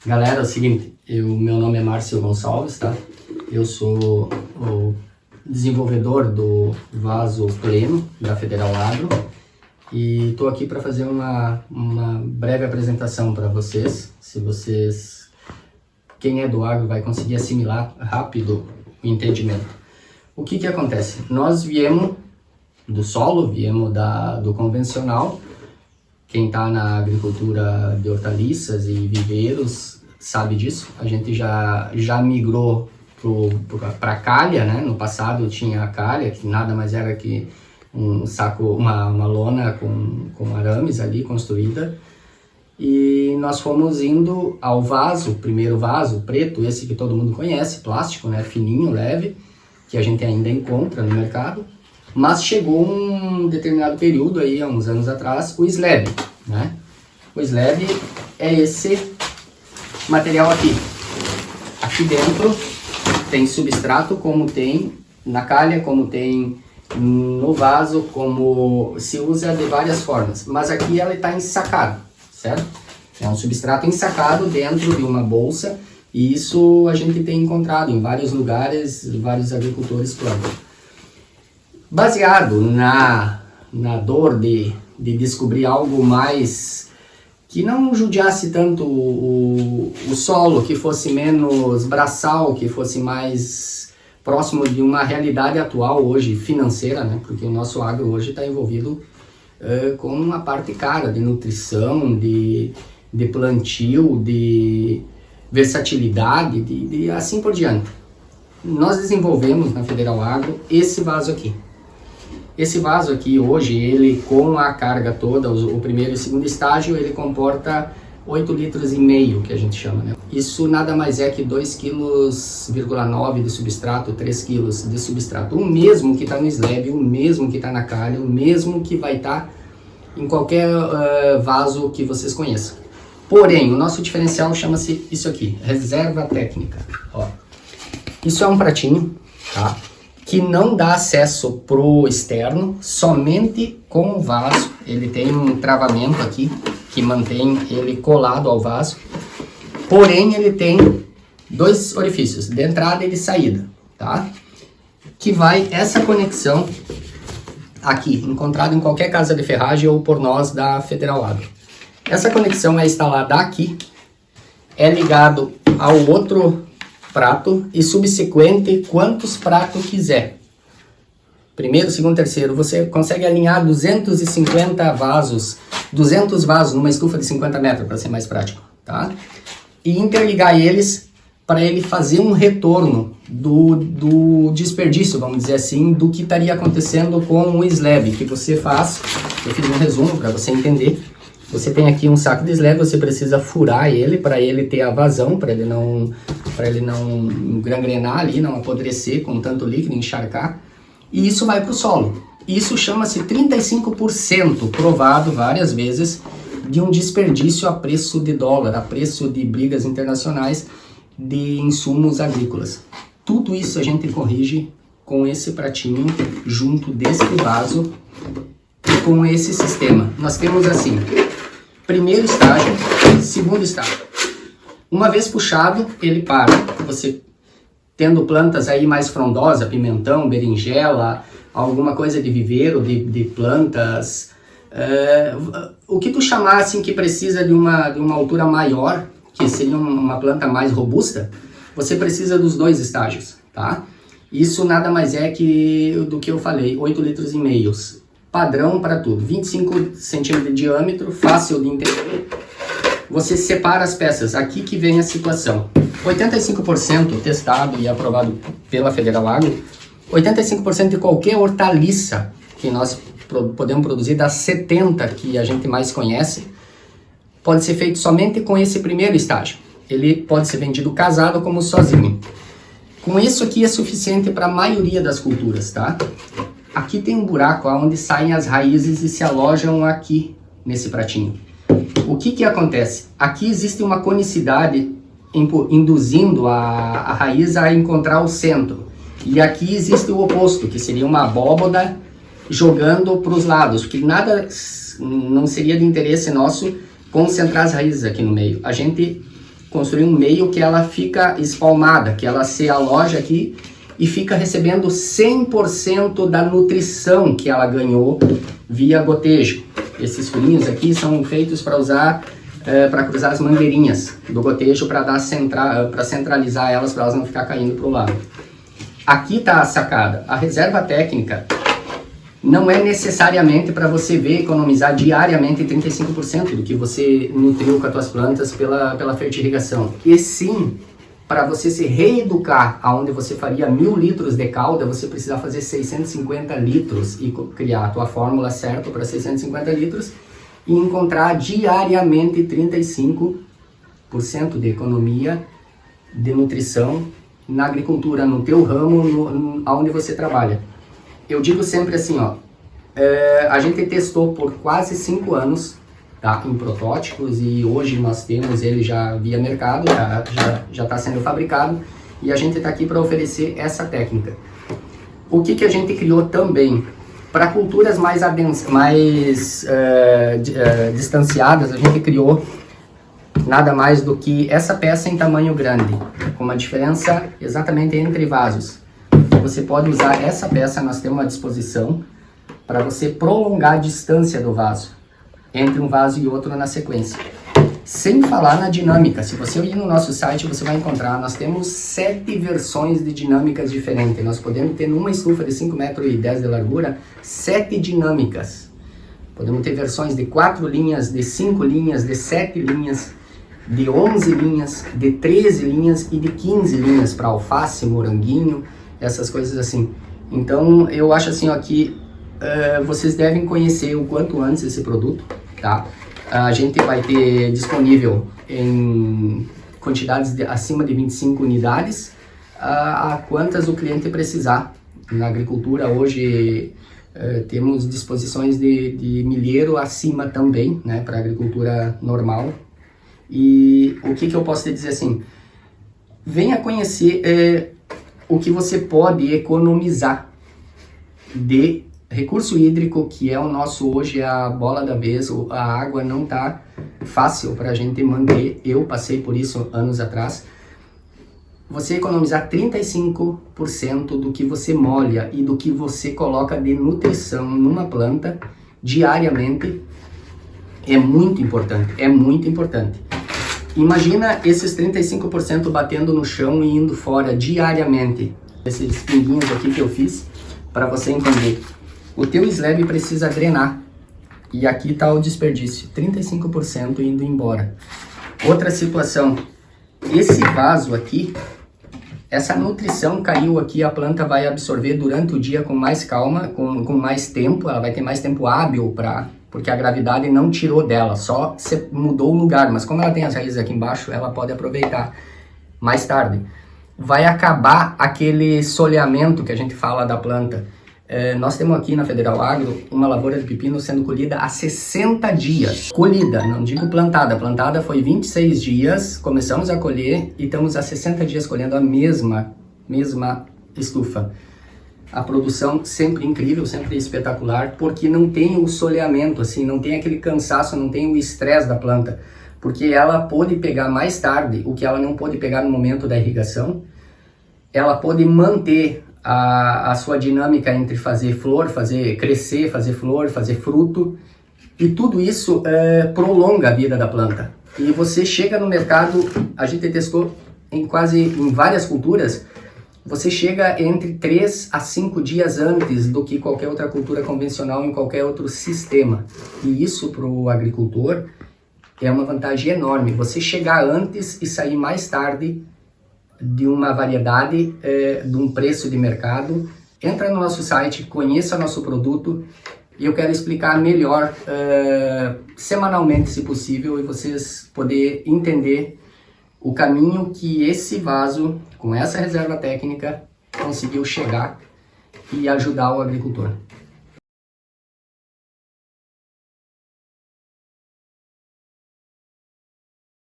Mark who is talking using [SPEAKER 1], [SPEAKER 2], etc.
[SPEAKER 1] Galera, é o seguinte, meu nome é Márcio Gonçalves, tá? Eu sou o desenvolvedor do vaso pleno da Federal Agro e estou aqui para fazer uma breve apresentação para vocês. Quem é do agro vai conseguir assimilar rápido o entendimento. O que acontece? Nós viemos do solo, viemos do convencional. Quem está na agricultura de hortaliças e viveiros sabe disso. A gente já migrou para a calha, né? No passado tinha a calha, que nada mais era que um saco, uma lona com arames ali construída. E nós fomos indo ao vaso, primeiro vaso preto, esse que todo mundo conhece, plástico, né? Fininho, leve, que a gente ainda encontra no mercado. Mas chegou um determinado período aí, há uns anos atrás, o slab, né? O slab é esse material aqui. Aqui dentro tem substrato, como tem na calha, como tem no vaso, como se usa de várias formas. Mas aqui ela está ensacada, certo? É um substrato ensacado dentro de uma bolsa, e isso a gente tem encontrado em vários lugares, vários agricultores plantam. Baseado na dor de descobrir algo mais que não judiasse tanto o solo, que fosse menos braçal, que fosse mais próximo de uma realidade atual hoje financeira, né? Porque o nosso agro hoje está envolvido com uma parte cara de nutrição, de plantio, de versatilidade, de assim por diante. Nós desenvolvemos na Federal Agro esse vaso aqui. Esse vaso aqui, hoje, ele com a carga toda, o primeiro e o segundo estágio, ele comporta 8,5 litros, que a gente chama, né? Isso nada mais é que 2,9 kg de substrato, 3 kg de substrato. O mesmo que está no slab, o mesmo que está na calha, o mesmo que vai estar em qualquer vaso que vocês conheçam. Porém, o nosso diferencial chama-se isso aqui, reserva técnica. Ó. Isso é um pratinho, tá? Que não dá acesso pro externo, somente com o vaso. Ele tem um travamento aqui que mantém ele colado ao vaso. Porém, ele tem dois orifícios, de entrada e de saída, tá? Que vai essa conexão aqui, encontrada em qualquer casa de ferragem ou por nós da Federal Agro. Essa conexão é instalada aqui, é ligado ao outro prato e subsequente quantos pratos quiser. Primeiro, segundo, terceiro, você consegue alinhar 250 vasos, 200 vasos numa estufa de 50 metros, para ser mais prático, tá? E interligar eles para ele fazer um retorno do desperdício, vamos dizer assim, do que estaria acontecendo com o slab, que você faz. Eu fiz um resumo para você entender. Você tem aqui um saco de slab, você precisa furar ele para ele ter a vazão, para ele não gangrenar ali, não apodrecer com tanto líquido, encharcar. E isso vai para o solo. Isso chama-se 35%, provado várias vezes, de um desperdício a preço de dólar, a preço de brigas internacionais de insumos agrícolas. Tudo isso a gente corrige com esse pratinho junto desse vaso, com esse sistema. Nós temos assim, primeiro estágio, segundo estágio. Uma vez puxado, ele para. Você tendo plantas aí mais frondosas, pimentão, berinjela, alguma coisa de viveiro, de plantas, o que tu chamar assim que precisa de uma altura maior, que seria uma planta mais robusta, você precisa dos dois estágios, tá? Isso nada mais é do que eu falei, 8,5 litros. Padrão para tudo, 25 centímetros de diâmetro, fácil de entender. Você separa as peças, aqui que vem a situação. 85% testado e aprovado pela Federal Agro, 85% de qualquer hortaliça que nós podemos produzir, das 70 que a gente mais conhece, pode ser feito somente com esse primeiro estágio. Ele pode ser vendido casado como sozinho. Com isso aqui é suficiente para a maioria das culturas, tá? Aqui tem um buraco onde saem as raízes e se alojam aqui nesse pratinho. O que acontece? Aqui existe uma conicidade induzindo a raiz a encontrar o centro. E aqui existe o oposto, que seria uma abóboda jogando para os lados, porque nada não seria de interesse nosso concentrar as raízes aqui no meio. A gente construir um meio que ela fica espalmada, que ela se aloja aqui e fica recebendo 100% da nutrição que ela ganhou via gotejo. Esses furinhos aqui são feitos para usar, para cruzar as mangueirinhas do gotejo, para centralizar elas, para elas não ficar caindo para o lado. Aqui está a sacada. A reserva técnica não é necessariamente para você ver economizar diariamente 35% do que você nutriu com as suas plantas pela fertirrigação. E sim, para você se reeducar, aonde você faria 1000 litros de calda, você precisa fazer 650 litros e criar a tua fórmula certa para 650 litros e encontrar diariamente 35% de economia de nutrição na agricultura, no teu ramo, aonde você trabalha. Eu digo sempre assim, ó, a gente testou por quase 5 anos, tá, em protótipos, e hoje nós temos ele já via mercado, já está sendo fabricado, e a gente está aqui para oferecer essa técnica. O que a gente criou também? Para culturas mais distanciadas, a gente criou nada mais do que essa peça em tamanho grande, com uma diferença exatamente entre vasos. Você pode usar essa peça, nós temos à disposição, para você prolongar a distância do vaso, entre um vaso e outro na sequência. Sem falar na dinâmica, se você ir no nosso site, você vai encontrar, nós temos 7 versões de dinâmicas diferentes. Nós podemos ter numa estufa de 5,10 metros de largura, 7 dinâmicas. Podemos ter versões de 4 linhas, de 5 linhas, de 7 linhas, de 11 linhas, de 13 linhas e de 15 linhas para alface, moranguinho, essas coisas assim. Então eu acho assim, ó, que vocês devem conhecer o quanto antes esse produto, tá? A gente vai ter disponível em quantidades acima de 25 unidades, a quantas o cliente precisar. Na agricultura hoje temos disposições de milheiro acima também, né, para agricultura normal. E o que eu posso te dizer assim, venha conhecer o que você pode economizar de recurso hídrico, que é o nosso hoje, a bola da vez. A água não tá fácil para a gente manter, eu passei por isso anos atrás. Você economizar 35% do que você molha e do que você coloca de nutrição numa planta diariamente é muito importante, é muito importante. Imagina esses 35% batendo no chão e indo fora diariamente. Esses pinguinhos aqui que eu fiz, para você entender. O teu slab precisa drenar. E aqui está o desperdício, 35% indo embora. Outra situação, esse vaso aqui, essa nutrição caiu aqui, a planta vai absorver durante o dia com mais calma, com mais tempo, ela vai ter mais tempo hábil porque a gravidade não tirou dela, só mudou o lugar, mas como ela tem as raízes aqui embaixo, ela pode aproveitar mais tarde. Vai acabar aquele soleamento que a gente fala da planta. Nós temos aqui na Federal Agro uma lavoura de pepino sendo colhida há 60 dias. Colhida, não digo plantada. Plantada foi 26 dias, começamos a colher e estamos há 60 dias colhendo a mesma estufa. A produção sempre incrível, sempre espetacular, porque não tem o soleamento, assim, não tem aquele cansaço, não tem o estresse da planta. Porque ela pode pegar mais tarde o que ela não pôde pegar no momento da irrigação. Ela pode manter a sua dinâmica entre fazer flor, fazer crescer, fazer flor, fazer fruto, e tudo isso prolonga a vida da planta. E você chega no mercado, a gente testou em várias culturas, você chega entre 3 a 5 dias antes do que qualquer outra cultura convencional em qualquer outro sistema. E isso para o agricultor é uma vantagem enorme. Você chegar antes e sair mais tarde de uma variedade, de um preço de mercado. Entra no nosso site, conheça nosso produto e eu quero explicar melhor semanalmente, se possível, e vocês poderem entender o caminho que esse vaso, com essa reserva técnica, conseguiu chegar e ajudar o agricultor.